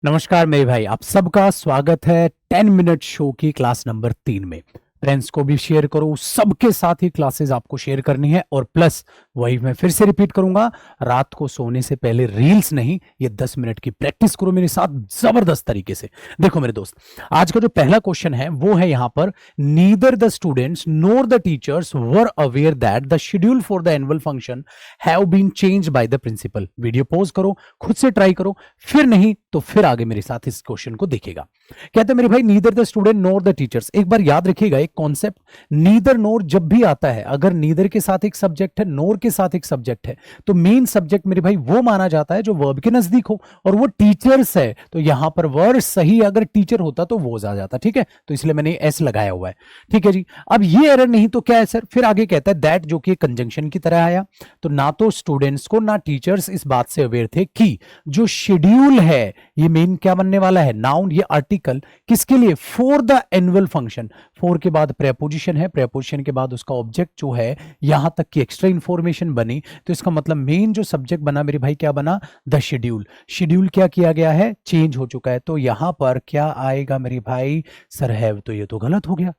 नमस्कार मेरे भाई, आप सबका स्वागत है 10 मिनट शो की क्लास नंबर 3 में। फ्रेंड्स को भी शेयर करो, सबके साथ ही क्लासेस आपको शेयर करनी है। और प्लस वही मैं फिर से रिपीट करूंगा, रात को सोने से पहले रील्स नहीं, ये 10 मिनट की प्रैक्टिस करो मेरे साथ जबरदस्त तरीके से। देखो मेरे दोस्त, आज का जो पहला क्वेश्चन है वो है यहां पर, neither the students nor the teachers were aware that the schedule for the annual function have been change by the principal. Video pause करो, खुद से ट्राई करो, फिर नहीं तो फिर आगे मेरे साथ इस क्वेश्चन को देखेगा। कहते हैं मेरे भाई, neither the student NOR the teachers. एक बार याद रखिएगा एक कॉन्सेप्ट, नीदर नोर जब भी आता है, अगर नीदर के साथ एक सब्जेक्ट है, नोर के साथ एक सब्जेक्ट है, तो मेन सब्जेक्ट मेरे भाई वो माना जाता है जो वर्ब के नजदीक हो, और वो टीचर्स है। तो यहां पर वर्ब सही अगर टीचर होता तो वो आ जाता, ठीक है। तो इसलिए मैंने एस लगाया हुआ है, ठीक है जी। अब ये एरर नहीं तो क्या है सर, फिर आगे कहता है दैट, जो कि कंजंक्शन की तरह आया। तो ना तो स्टूडेंट्स को ना टीचर्स इस बात से अवेयर थे कि जो शेड्यूल है ये मेन क्या बनने वाला है, नाउन, ये आर्टिकल किसके लिए, for the annual function. For के बाद प्रेपोजिशन है, प्रेपोजिशन के बाद उसका ऑब्जेक्ट जो है, यहां तक की एक्स्ट्रा इंफॉर्मेशन बनी। तो इसका मतलब मेन जो सब्जेक्ट बना मेरे भाई, क्या बना, द शेड्यूल। शेड्यूल क्या किया गया है, चेंज हो चुका है। तो यहां पर क्या आएगा मेरे भाई, सर हैव। तो ये तो गलत हो गया,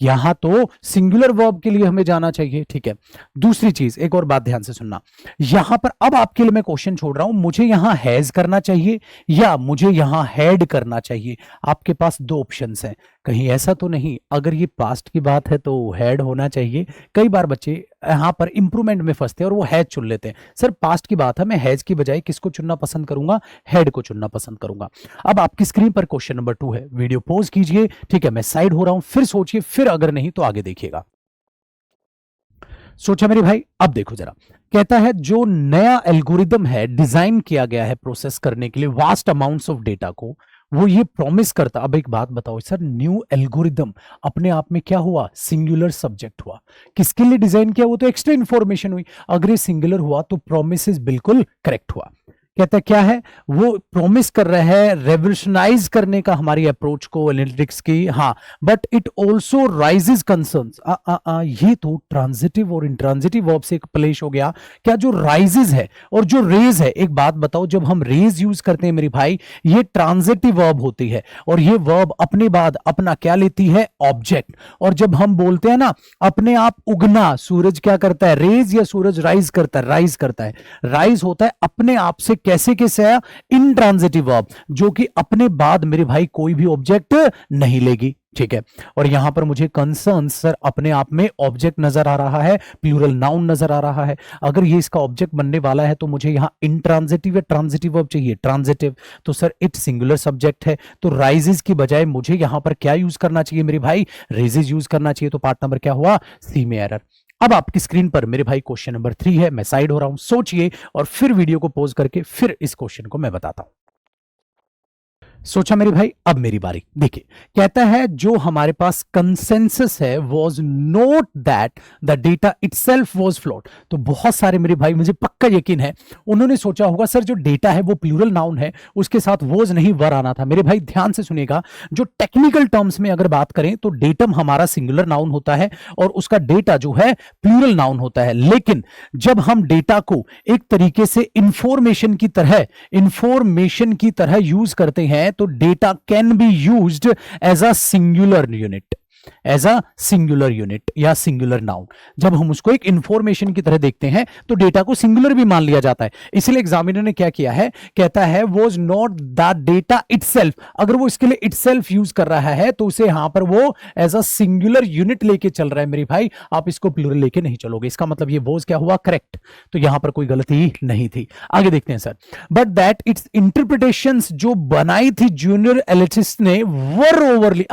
यहां तो सिंगुलर वर्ब के लिए हमें जाना चाहिए, ठीक है। दूसरी चीज, एक और बात ध्यान से सुनना, यहां पर अब आपके लिए मैं क्वेश्चन छोड़ रहा हूं, मुझे यहां हैज करना चाहिए या मुझे यहां हैड करना चाहिए। आपके पास दो ऑप्शंस हैं। कहीं ऐसा तो नहीं, अगर ये पास्ट की बात है तो हैड होना चाहिए। कई बार बच्चे यहां पर इंप्रूवमेंट में फंसते हैं और वो हैज चुन लेते हैं। सर पास्ट की बात है, मैं हैज की बजाय किसको चुनना पसंद करूंगा, हैड को चुनना पसंद करूंगा। अब आपकी स्क्रीन पर क्वेश्चन नंबर 2 है, वीडियो पॉज कीजिए, ठीक है। मैं साइड हो रहा हूं, फिर सोचिए, फिर अगर नहीं तो आगे देखिएगा। सोचा मेरे भाई, अब देखो जरा। कहता है जो नया एल्गोरिदम है डिजाइन किया गया है प्रोसेस करने के लिए वास्ट अमाउंट्स ऑफ डेटा को, वो ये प्रॉमिस करता। अब एक बात बताओ सर, न्यू एल्गोरिदम अपने आप में क्या हुआ, सिंगुलर सब्जेक्ट हुआ। किसके लिए डिजाइन किया, वो तो एक्स्ट्रा इंफॉर्मेशन हुई। अगर ये सिंगुलर हुआ तो प्रोमिस बिल्कुल करेक्ट हुआ। कहता है क्या है, वो प्रॉमिस कर रहा है रेवोल्यूशनाइज करने का हमारी अप्रोच को एनालिटिक्स की, हाँ। But it also rises concerns. ये तो ट्रांजिटिव और इंट्रांजिटिव वर्ब से एक प्लेस हो गया। क्या जो राइजेस है और जो रेज है, एक बात बताओ, जब हम रेज यूज करते हैं मेरे भाई, ये ट्रांजिटिव वर्ब होती है, और ये वर्ब अपने बाद अपना क्या लेती है, ऑब्जेक्ट। और जब हम बोलते हैं ना अपने आप उगना, सूरज क्या करता है, रेज, या सूरज राइज करता है, राइज करता है। राइज होता है अपने आप से, कैसे कैसे आया, इंट्रांजिटिव वर्ब, जो कि अपने बाद मेरे भाई कोई भी ऑब्जेक्ट नहीं लेगी, ठीक है। और यहां पर मुझे कंसर्न सर अपने आप में ऑब्जेक्ट नजर आ रहा है, प्लूरल नाउन नजर आ रहा है। अगर ये इसका ऑब्जेक्ट बनने वाला है तो मुझे यहां इंट्रांजिटिव या ट्रांजिटिव वर्ब चाहिए, ट्रांजिटिव। तो सर इट सिंगुलर सब्जेक्ट है, तो राइजेस की बजाय मुझे यहां पर क्या यूज करना चाहिए मेरे भाई, रेजेस यूज करना चाहिए। तो पार्ट नंबर क्या हुआ, सी में एरर। अब आपकी स्क्रीन पर मेरे भाई क्वेश्चन नंबर 3 है, मैं साइड हो रहा हूं, सोचिए और फिर वीडियो को पॉज करके फिर इस क्वेश्चन को मैं बताता हूं। सोचा मेरे भाई, अब मेरी बारी। देखिए कहता है जो हमारे पास कंसेंसस है was not that the data itself was flawed. तो बहुत सारे मेरे भाई, मुझे पक्का यकीन है उन्होंने सोचा होगा सर जो डेटा है वो प्लूरल नाउन है, उसके साथ वॉज नहीं वर आना था। मेरे भाई ध्यान से सुनिएगा, जो टेक्निकल टर्म्स में अगर बात करें तो डेटम हमारा सिंगुलर नाउन होता है और उसका डेटा जो है प्लूरल नाउन होता है। लेकिन जब हम डेटा को एक तरीके से इंफॉर्मेशन की तरह यूज करते हैं तो data can be used as a singular unit, as a singular unit या सिंगुलर नाउन। जब हम उसको एक इंफॉर्मेशन की तरह देखते हैं तो डेटा को सिंगुलर भी मान लिया जाता है। इसलिए एग्जामिनर ने क्या किया है, कहता है was not the data itself. अगर वो इसके लिए इटसेल्फ यूज कर रहा है तो उसे यहां पर वो एज अ सिंगुलर यूनिट लेके चल रहा है मेरे भाई, आप इसको प्लूरल लेके नहीं चलोगे। इसका मतलब ये वॉज क्या हुआ, करेक्ट। तो यहां पर कोई गलती नहीं थी। आगे देखते हैं sir, but that it's interpretations जो बनाई थी जूनियर एनालिटिस्ट ने वर ओवरली,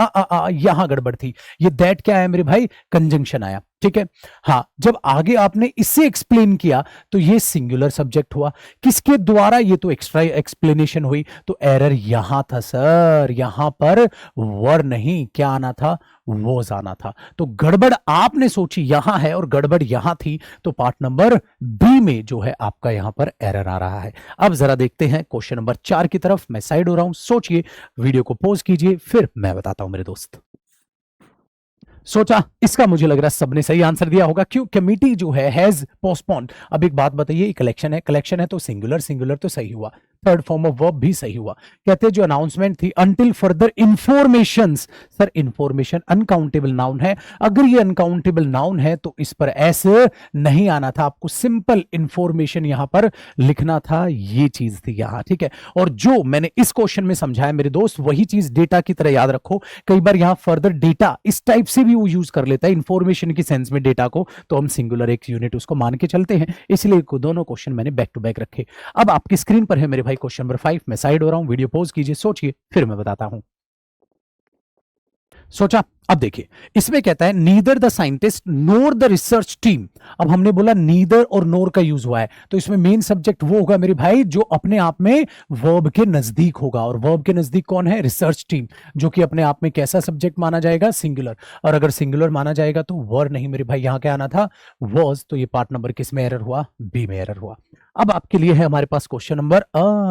यहां गड़बड़ थी। ये दैट क्या है मेरे भाई, कंजंक्शन आया, ठीक है। हाँ, जब आगे आपने इसे एक्सप्लेन किया तो ये सिंगुलर सब्जेक्ट हुआ, किसके द्वारा, ये तो एक्स्ट्रा एक्सप्लेनेशन हुई। तो एरर यहां था सर, यहां पर वर नहीं, क्या आना था, वॉज आना था। तो गड़बड़ आपने सोची यहां है और गड़बड़ यहां थी। तो पार्ट नंबर बी में जो है आपका यहां पर एरर आ रहा है। अब जरा देखते हैं क्वेश्चन नंबर 4 की तरफ। मैं साइड हो रहा हूं, सोचिए, वीडियो को पॉज कीजिए, फिर मैं बताता हूं मेरे दोस्त। सोचा, इसका मुझे लग रहा है सबने सही आंसर दिया होगा। क्यों, कमिटी जो है हैज पोस्टपोन्ड। अब एक बात बताइए, कलेक्शन है, कलेक्शन है तो सिंगुलर, सिंगुलर तो सही हुआ। थर्ड फॉर्म ऑफ वर्ब भी सही हुआ। कहते हैं जो अनाउंसमेंट थी until further informations, sir information uncountable noun है, अगर ये अनकाउंटेबल नाउन है तो इस पर एस नहीं आना था, आपको सिंपल इंफॉर्मेशन यहां पर लिखना था, ये चीज थी यहां, ठीक है। और जो मैंने इस क्वेश्चन में समझाया मेरे दोस्त वही चीज डेटा की तरह याद रखो, कई बार यहां फर्दर डेटा इस टाइप से भी वो यूज कर लेता है इंफॉर्मेशन की सेंस में डेटा को, तो हम सिंगुलर एक यूनिट उसको मान के चलते हैं, इसलिए दोनों क्वेश्चन मैंने बैक टू बैक रखे। अब आपकी स्क्रीन पर है मेरे भाई क्वेश्चन नंबर 5, मैं साइड हो रहा हूं, वीडियो पॉज कीजिए, सोचिए, फिर मैं बताता हूं। सोचा, अब देखिए इसमें कहता है neither the scientist NOR the research team. अब हमने बोला नीदर और नोर का यूज हुआ है, तो इसमें मेन सब्जेक्ट वो होगा मेरे भाई जो अपने आप में वर्ब के नजदीक होगा, और वर्ब के नजदीक कौन है? रिसर्च टीम, जो कि अपने आप में कैसा सब्जेक्ट माना जाएगा? सिंगुलर। और अगर सिंगुलर माना जाएगा तो वर नहीं मेरे भाई, यहां क्या आना था? वॉज। तो ये पार्ट नंबर किस में एरर हुआ? बी में एरर हुआ। अब आपके लिए है हमारे पास क्वेश्चन नंबर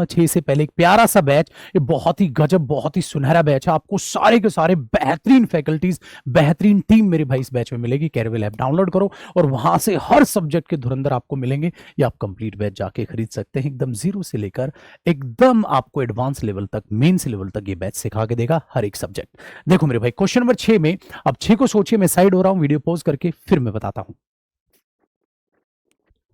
6 से पहले एक प्यारा सा बैच, ये बहुत ही गजब, बहुत ही सुनहरा बैच है, आपको सारे के सारे बेहतरीन फैकल्टीज, बेहतरीन टीम मेरे भाई इस बैच में मिलेगी। कैरवेल ऐप डाउनलोड करो और वहां से हर सब्जेक्ट के धुरंधर आपको मिलेंगे, या आप कंप्लीट बैच जाके खरीद सकते हैं, एकदम जीरो से लेकर एकदम आपको एडवांस लेवल तक, मेंस लेवल तक ये बैच सिखा के देगा हर एक सब्जेक्ट। देखो मेरे भाई क्वेश्चन नंबर 6 में, अब 6 को सोचिए, मैं साइड हो रहा हूं, वीडियो पॉज करके फिर मैं बताता हूं।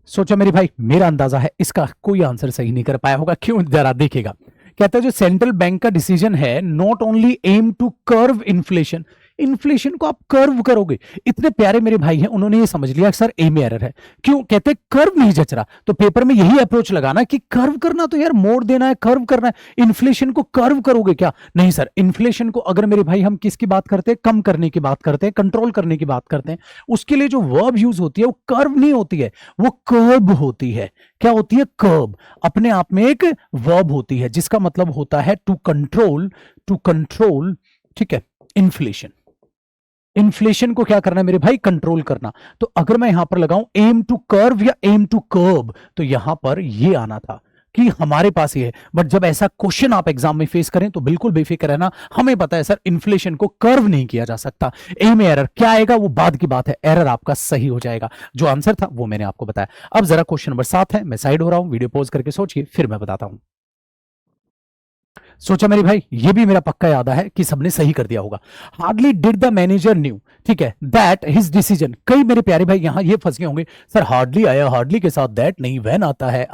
सोचा मेरे भाई, मेरा अंदाजा है इसका कोई आंसर सही नहीं कर पाया होगा, क्यों? जरा देखेगा। कहता है जो सेंट्रल बैंक का डिसीजन है not only aim to curb inflation, inflation को आप कर्व करोगे। इतने प्यारे मेरे भाई हैं, उन्होंने ये समझ लिया सर ए में एरर है, क्यों? कहते हैं कर्व नहीं जच रहा, तो पेपर में यही अप्रोच लगाना कि कर्व करना तो यार मोड़ देना है, कर्व करना है, इन्फ्लेशन को कर्व करोगे क्या? नहीं सर, इन्फ्लेशन को अगर मेरे भाई हम किसकी बात करते हैं? कम करने की बात करते हैं, कंट्रोल करने की बात करते हैं, उसके लिए जो वर्ब यूज होती है वो कर्व नहीं होती है, वो कर्ब होती है। क्या होती है? कर्ब। अपने आप में एक वर्ब होती है जिसका मतलब होता है टू कंट्रोल, टू कंट्रोल, ठीक है, इन्फ्लेशन। इन्फ्लेशन को क्या करना है मेरे भाई? कंट्रोल करना। तो अगर मैं यहां पर लगाऊं एम टू कर्व या एम टू कर्ब, तो यहां पर ये आना था कि हमारे पास ये है। बट जब ऐसा क्वेश्चन आप एग्जाम में फेस करें तो बिल्कुल बेफिक्र रहना, हमें पता है सर इन्फ्लेशन को कर्व नहीं किया जा सकता। ए में एरर क्या आएगा वो बाद की बात है, एरर आपका सही हो जाएगा। जो आंसर था वो मैंने आपको बताया। अब जरा क्वेश्चन नंबर 7 है, मैं साइड हो रहा हूं, वीडियो पॉज करके सोचिए, फिर मैं बताता हूं। सोचा मेरे भाई, ये भी मेरा पक्का याद है कि सबने सही कर दिया होगा। Hardly did the manager new, ठीक है, दैट हिज डिसीजन। कई मेरे प्यारे भाई यहां ये फंस गए होंगे, सर हार्डली आया, हार्डली के साथ दैट नहीं, वैन आता है।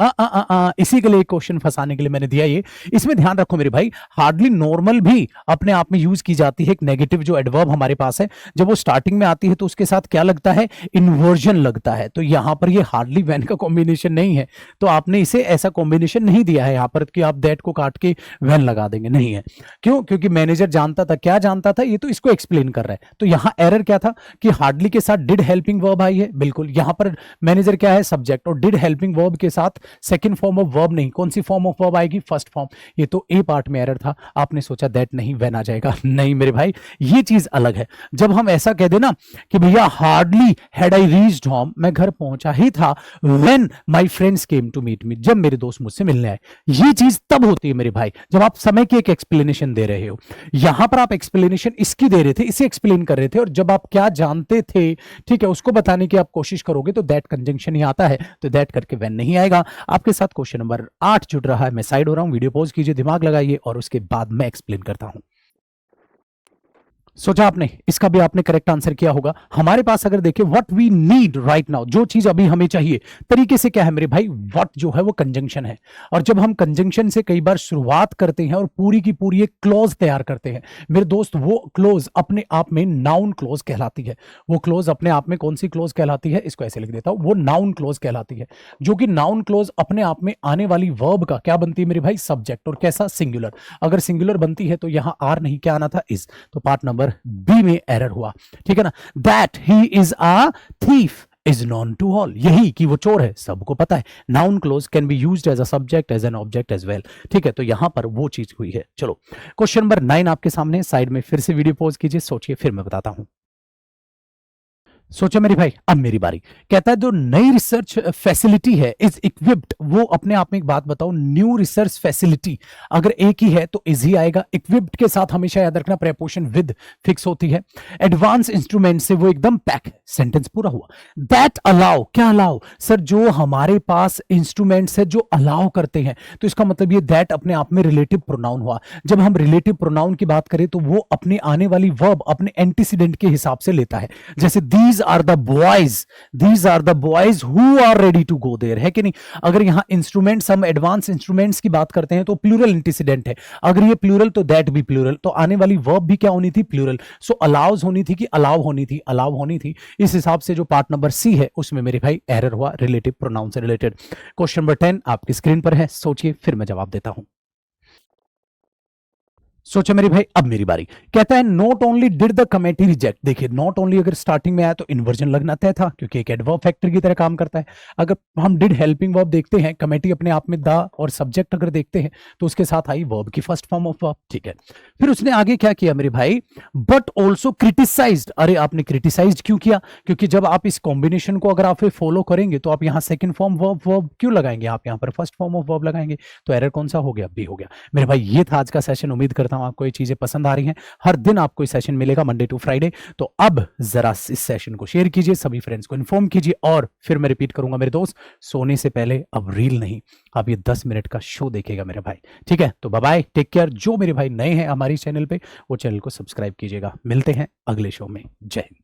इसी के लिए क्वेश्चन फंसाने के लिए मैंने दिया ये। इसमें ध्यान रखो मेरे भाई, हार्डली नॉर्मल भी अपने आप में यूज की जाती है, एक नेगेटिव जो एडवर्ब हमारे पास है, जब वो स्टार्टिंग में आती है तो उसके साथ क्या लगता है? इन्वर्जन लगता है। तो यहां पर ये हार्डली वैन का कॉम्बिनेशन नहीं है, तो आपने इसे ऐसा कॉम्बिनेशन नहीं दिया है यहां पर कि आप दैट को काट के वैन लगा देंगे, नहीं है। क्यों? क्योंकि मैनेजर जानता था, क्या जानता था? ये तो इसको एक्सप्लेन कर रहा है। तो यहां एरर क्या था कि हार्डली के साथ डिड हेल्पिंग वर्ब आई है, बिल्कुल। यहां पर मैनेजर क्या है? सब्जेक्ट, और डिड हेल्पिंग वर्ब के साथ सेकंड फॉर्म ऑफ वर्ब नहीं, कौन सी फॉर्म ऑफ वर्ब आएगी? First form. ये तो ए पार्ट में एरर था, आपने सोचा दैट नहीं वैन आ जाएगा, नहीं मेरे भाई, ये चीज अलग है। जब हम ऐसा कह देना कि भैया hardly had I reached home, मैं घर पहुंचा ही था, when my friends came to meet me, जब मेरे दोस्त मुझसे मिलने आए, ये चीज तब होती है मेरे भाई जब आप समय की एक एक्सप्लेनेशन दे रहे हो। यहां पर आप एक्सप्लेनेशन इसकी दे रहे थे, इसे एक्सप्लेन कर रहे थे, और जब आप क्या जानते थे, ठीक है, उसको बताने की आप कोशिश करोगे तो दैट कंजंक्शन ही आता है, तो दैट करके वैन नहीं आएगा। आपके साथ क्वेश्चन नंबर 8 जुड़ रहा है, मैं साइड हो रहा हूं, वीडियो पॉज कीजिए, दिमाग लगाइए, और उसके बाद मैं एक्सप्लेन करता हूं। सोचा आपने, इसका भी आपने करेक्ट आंसर किया होगा। हमारे पास अगर देखिए what we need right now, जो चीज अभी हमें चाहिए, तरीके से क्या है मेरे भाई? व्हाट जो है वो कंजंक्शन है, और जब हम कंजंक्शन से कई बार शुरुआत करते हैं और पूरी की पूरी एक क्लॉज तैयार करते हैं मेरे दोस्त, वो क्लॉज अपने आप में नाउन क्लॉज कहलाती है। वो क्लॉज अपने आप में कौन सी क्लॉज कहलाती है? इसको ऐसे लिख देता हूं, वो नाउन क्लॉज कहलाती है, जो कि नाउन क्लॉज अपने आप में आने वाली वर्ब का क्या बनती है मेरे भाई? सब्जेक्ट। और कैसा? सिंगुलर। अगर सिंगुलर बनती है तो यहां आर नहीं, क्या आना था? इज। तो पार्ट नंबर बी में एरर हुआ, ठीक है ना। That he is a thief is known to all, यही कि वो चोर है सबको पता है। Noun clause can be used as a subject, as an object as well, ठीक है। तो यहां पर वो चीज हुई है। चलो क्वेश्चन नंबर 9 आपके सामने, साइड में फिर से वीडियो पॉज कीजिए, सोचिए, फिर मैं बताता हूं। सोचो मेरे भाई, अब मेरी बारी। कहता है जो नई रिसर्च फैसिलिटी है इज इक्विप्ड, वो अपने आप में एक बात बताओ, न्यू रिसर्च फैसिलिटी अगर एक ही है तो इज ही आएगा। इक्विप्ड के साथ हमेशा याद रखना प्रेपोजिशन विद फिक्स होती है। एडवांस इंस्ट्रूमेंट से वो एकदम पैक है, सेंटेंस पूरा हुआ। दैट अलाउ, क्या अलाउ सर, जो हमारे पास इंस्ट्रूमेंट्स है जो अलाउ करते हैं, तो इसका मतलब ये दैट अपने आप में रिलेटिव प्रोनाउन हुआ। जब हम रिलेटिव प्रोनाउन की बात करें तो वो अपने आने वाली वर्ब अपने एंटीसीडेंट के हिसाब से लेता है। जैसे these are the boys, these are the boys who are ready to go there, है कि नहीं। अगर यहां इंस्ट्रूमेंट्स, हम एडवांस इंस्ट्रूमेंट्स की बात करते हैं तो प्लूरल एंटीसीडेंट है। अगर ये प्लूरल तो दैट भी प्लूरल, तो आने वाली वर्ब भी क्या होनी थी, प्लूरल। सो अलाउज होनी थी कि अलाउ होनी थी, अलाउ होनी थी। इस हिसाब से जो पार्ट नंबर सी है उसमें मेरे भाई एरर हुआ, रिलेटिव प्रोनाउन से रिलेटेड। क्वेश्चन नंबर 10 आपकी स्क्रीन पर है, सोचिए फिर मैं जवाब देता हूं। सोचो मेरे भाई, अब मेरी बारी। कहता है not only did the committee reject, देखिए नॉट ओनली अगर स्टार्टिंग में आया तो इन्वर्जन लगना तय था क्योंकि एक एडवर्ब फैक्टर की तरह काम करता है। अगर हम डिड हेल्पिंग वर्ब देखते हैं, कमेटी अपने आप में द और सब्जेक्ट अगर देखते हैं तो उसके साथ आई वर्ब की फर्स्ट फॉर्म ऑफ वर्ब, ठीक है। फिर उसने आगे क्या किया मेरे भाई, बट ऑल्सो क्रिटिसाइज्ड। अरे आपने क्रिटिसाइज्ड क्यों किया, क्योंकि जब आप इस कॉम्बिनेशन को अगर आप फॉलो करेंगे तो आप यहां सेकंड फॉर्म वर्ब वर्ब क्यों लगाएंगे, आप यहां पर फर्स्ट फॉर्म ऑफ वर्ब लगाएंगे। तो एरर कौन सा हो गया, बी हो गया। मेरे भाई ये था आज का सेशन, उम्मीद करता हूं आपको ये चीजें पसंद आ रही हैं। हर दिन आपको ये सेशन मिलेगा मंडे टू फ्राइडे। तो अब जरा इस सेशन को शेयर कीजिए, सभी फ्रेंड्स को इन्फॉर्म कीजिए, और फिर मैं रिपीट करूंगा मेरे दोस्त, सोने से पहले अब रील नहीं, अब ये 10 मिनट का शो देखेगा मेरे भाई, ठीक है। तो बाय बाय, टेक केयर। जो मेरे भाई नए हैं हमारी चैनल पे वो चैनल को सब्सक्राइब कीजिएगा। मिलते हैं अगले शो में, जय हिंद।